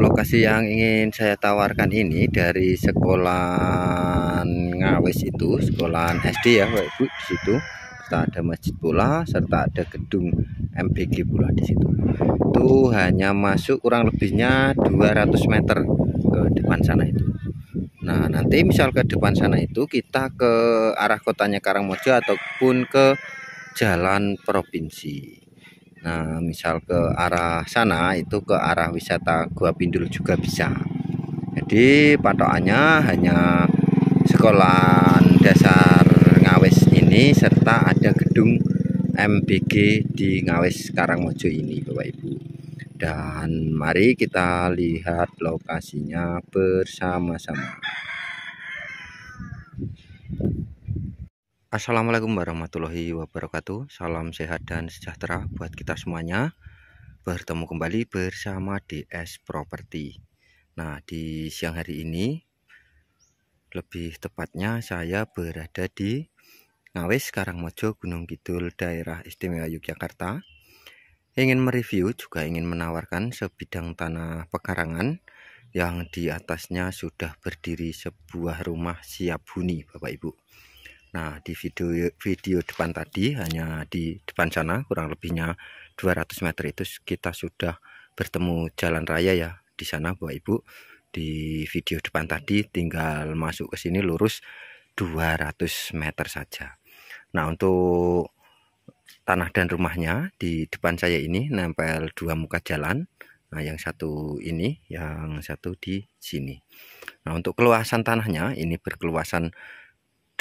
lokasi yang ingin saya tawarkan ini dari sekolah Ngawes itu, sekolah SD ya Bapak Ibu. Di situ serta ada masjid pula, serta ada gedung MBG pula di situ. Itu hanya masuk kurang lebihnya 200 meter ke depan sana itu. Nah, nanti misal ke depan sana itu kita ke arah kotanya Karangmojo ataupun ke jalan provinsi. Nah, misal ke arah sana itu ke arah wisata Gua Pindul juga bisa. Jadi patokannya hanya sekolah dasar Ngawes ini serta ada gedung MBG di Ngawes Karangmojo ini Bapak Ibu. Dan mari kita lihat lokasinya bersama-sama. Assalamualaikum warahmatullahi wabarakatuh. Salam sehat dan sejahtera buat kita semuanya. Bertemu kembali bersama DS Property. Nah, di siang hari ini, lebih tepatnya saya berada di Ngawes Karangmojo Gunung Kidul, daerah istimewa Yogyakarta. Ingin mereview juga ingin menawarkan sebidang tanah pekarangan yang di atasnya sudah berdiri sebuah rumah siap huni Bapak Ibu. Nah, di video depan tadi, hanya di depan sana kurang lebihnya 200 meter itu kita sudah bertemu jalan raya ya di sana Bapak Ibu. Di video depan tadi tinggal masuk ke sini lurus 200 meter saja. Nah, untuk tanah dan rumahnya di depan saya ini nempel dua muka jalan. Nah, yang satu ini, yang satu di sini. Nah, untuk keluasan tanahnya ini berkeluasan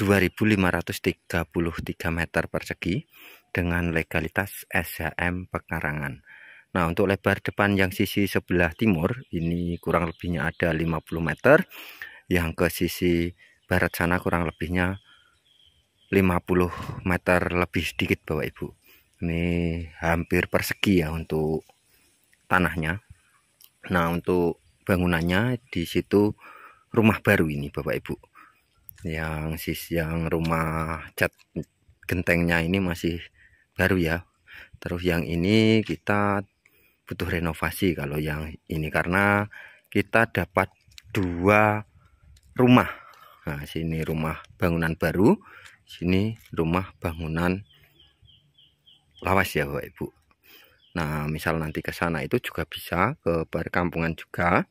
2533 meter persegi dengan legalitas SHM pekarangan. Nah, untuk lebar depan yang sisi sebelah timur ini kurang lebihnya ada 50 meter, yang ke sisi barat sana kurang lebihnya 50 meter lebih sedikit Bapak Ibu. Ini hampir persegi ya untuk tanahnya. Nah, untuk bangunannya di situ rumah baru ini Bapak Ibu. Yang rumah cat gentengnya ini masih baru ya. Terus yang ini kita butuh renovasi kalau yang ini karena kita dapat dua rumah. Nah, sini rumah bangunan baru, sini rumah bangunan lawas ya Bapak Ibu. Nah, misal nanti ke sana itu juga bisa ke perkampungan juga,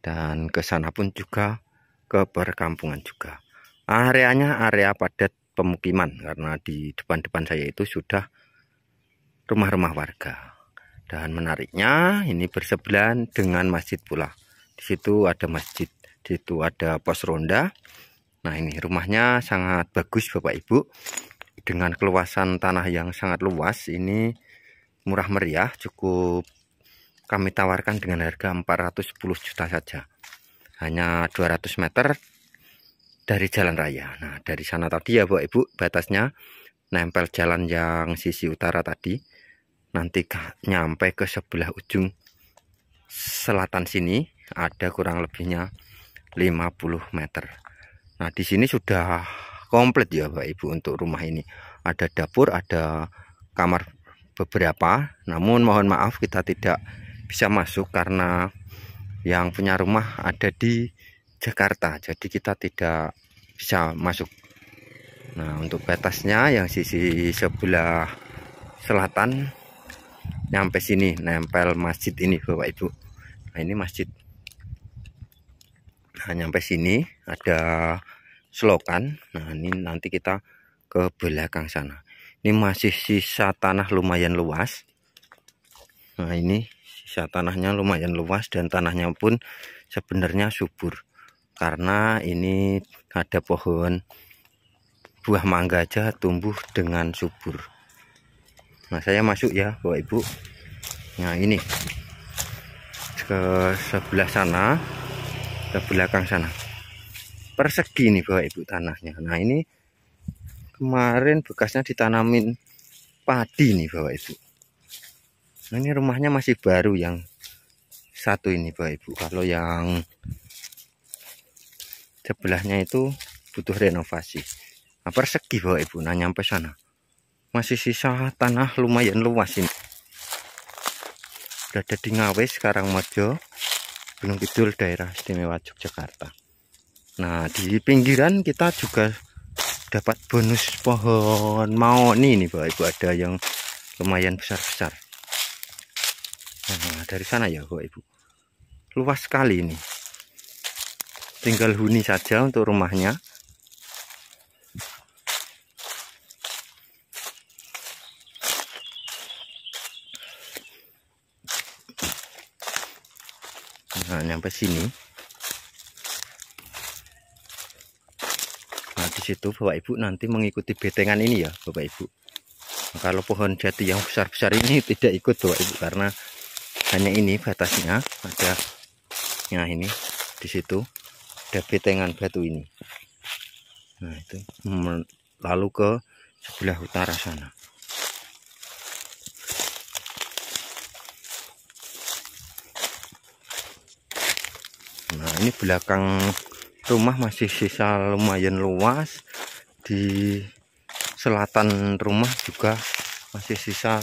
dan ke sana pun juga ke perkampungan juga. Areanya area padat pemukiman karena di depan-depan saya itu sudah rumah-rumah warga. Dan menariknya ini bersebelahan dengan masjid pula. Di situ ada masjid, di situ ada pos ronda. Nah, ini rumahnya sangat bagus Bapak Ibu. Dengan keluasan tanah yang sangat luas, ini murah meriah, cukup kami tawarkan dengan harga 410 juta saja. Hanya 200 meter dari jalan raya. Nah, dari sana tadi ya Bapak Ibu, batasnya nempel jalan yang sisi utara tadi. Nanti nyampe ke sebelah ujung selatan sini ada kurang lebihnya 50 meter. Nah, di sini sudah komplit ya Bapak Ibu untuk rumah ini. Ada dapur, ada kamar beberapa. Namun mohon maaf kita tidak bisa masuk karena yang punya rumah ada di Jakarta, jadi kita tidak bisa masuk. Nah, untuk batasnya yang sisi sebelah selatan nyampe sini nempel masjid ini Bapak Ibu. Nah, ini masjid. Nah, nyampe sini ada selokan. Nah, ini nanti kita ke belakang sana. Ini masih sisa tanah lumayan luas. Nah, ini sisa tanahnya lumayan luas dan tanahnya pun sebenarnya subur. Karena ini ada pohon buah mangga aja tumbuh dengan subur. Nah, saya masuk ya Bapak Ibu. Nah, ini ke sebelah sana, ke belakang sana. Persegi nih Bapak Ibu tanahnya. Nah, ini kemarin bekasnya ditanamin padi nih Bapak Ibu. Nah, ini rumahnya masih baru yang satu ini Bapak Ibu. Kalau yang sebelahnya itu butuh renovasi. Nah, persegi Bapak Ibu. Nah, nyampe sana masih sisa tanah lumayan luas ini. Berada di Ngawes Karangmojo Gunung Kidul, daerah istimewa Yogyakarta. Nah, di pinggiran kita juga dapat bonus pohon mahoni nih Bapak Ibu, ada yang lumayan besar-besar. Nah, dari sana ya Bapak Ibu, luas sekali ini, tinggal huni saja untuk rumahnya. Nah, nyampe sini. Nah, di situ Bapak Ibu nanti mengikuti betengan ini ya Bapak Ibu. Nah, kalau pohon jati yang besar-besar ini tidak ikut Bapak Ibu, karena hanya ini batasnya ada. Nah, ini di situ ada betengan batu ini. Nah, itu lalu ke sebelah utara sana. Nah, ini belakang rumah masih sisa lumayan luas. Di selatan rumah juga masih sisa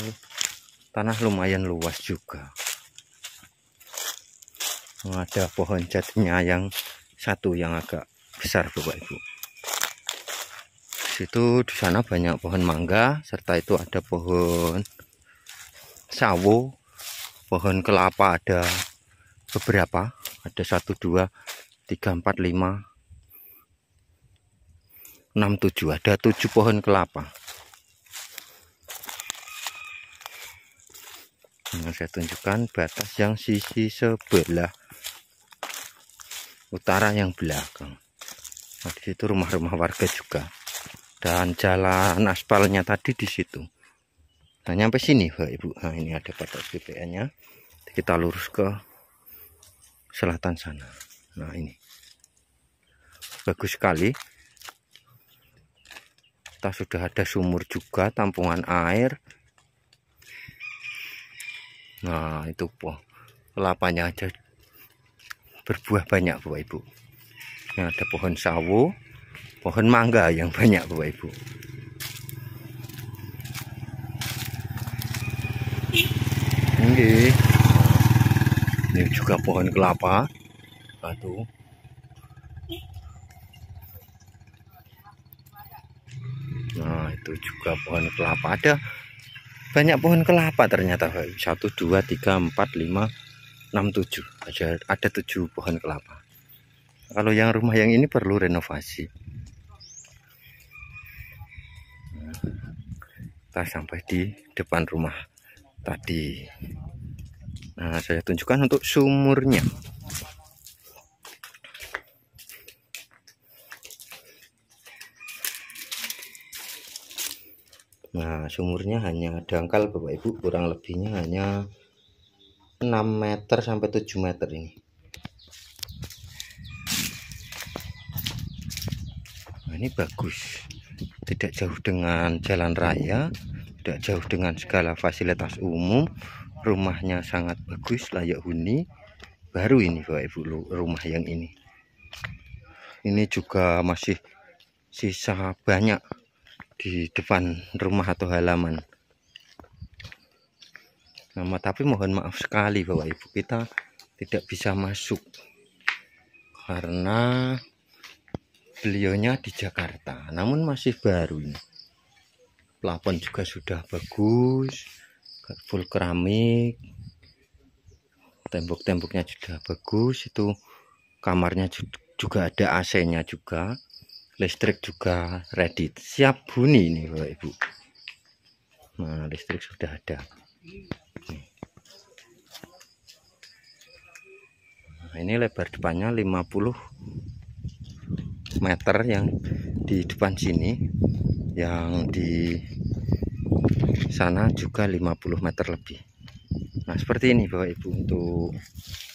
tanah lumayan luas juga. Ada pohon jatinya yang satu yang agak besar Bapak Ibu. Situ di sana banyak pohon mangga, serta itu ada pohon sawo, pohon kelapa ada beberapa, ada 1, 2, 3, 4, 5, 6, 7, ada 7 pohon kelapa. Nah, saya tunjukkan batas yang sisi sebelah utara yang belakang. Nah, di situ rumah-rumah warga juga, dan jalan aspalnya tadi di situ. Nah, nyampe sini Bapak Ibu. Nah, ini ada batas BPN-nya. Kita lurus ke selatan sana. Nah, ini bagus sekali. Kita sudah ada sumur juga, tampungan air. Nah, itu kelapanya aja berbuah banyak Bapak Ibu. Ini ada pohon sawo, pohon mangga yang banyak Bapak Ibu. Ini juga pohon kelapa. Satu. Nah, itu juga pohon kelapa. Ada banyak pohon kelapa ternyata. 1, 2, 3, 4, 5, 6, 7. Ada 7 pohon kelapa. Kalau yang rumah yang ini perlu renovasi. Nah, kita sampai di depan rumah tadi. Nah, saya tunjukkan untuk sumurnya. Nah, sumurnya hanya dangkal Bapak Ibu, kurang lebihnya hanya 6 meter sampai 7 meter ini. Nah, ini bagus, tidak jauh dengan jalan raya, tidak jauh dengan segala fasilitas umum. Rumahnya sangat bagus, layak huni. Baru ini Bapak Ibu rumah yang ini. Ini juga masih sisa banyak di depan rumah atau halaman. Nah, tapi mohon maaf sekali Bapak Ibu, kita tidak bisa masuk karena beliaunya di Jakarta, namun masih baru ini. Plafon juga sudah bagus, full keramik, tembok-temboknya sudah bagus. Itu kamarnya juga ada AC-nya juga, listrik juga ready, siap huni ini Bapak Ibu. Nah, listrik sudah ada. Nah, ini lebar depannya 50 meter yang di depan sini, yang di sana juga 50 meter lebih. Nah, seperti ini Bapak Ibu untuk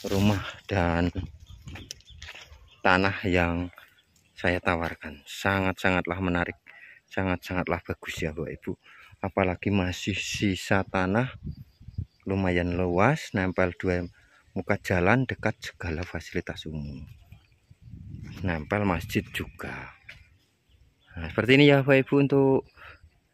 rumah dan tanah yang saya tawarkan. Sangat-sangatlah menarik, sangat-sangatlah bagus ya Bapak Ibu. Apalagi masih sisa tanah lumayan luas, nempel 2 muka jalan, dekat segala fasilitas umum, nempel masjid juga. Nah, seperti ini ya Bapak Ibu untuk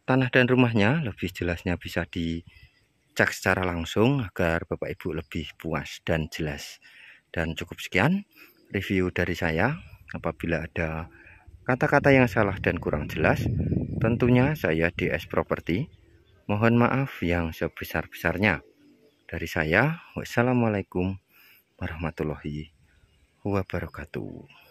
tanah dan rumahnya. Lebih jelasnya bisa dicek secara langsung agar Bapak Ibu lebih puas dan jelas. Dan cukup sekian review dari saya. Apabila ada kata-kata yang salah dan kurang jelas, tentunya saya DS Property mohon maaf yang sebesar-besarnya. Dari saya, wassalamualaikum warahmatullahi wabarakatuh.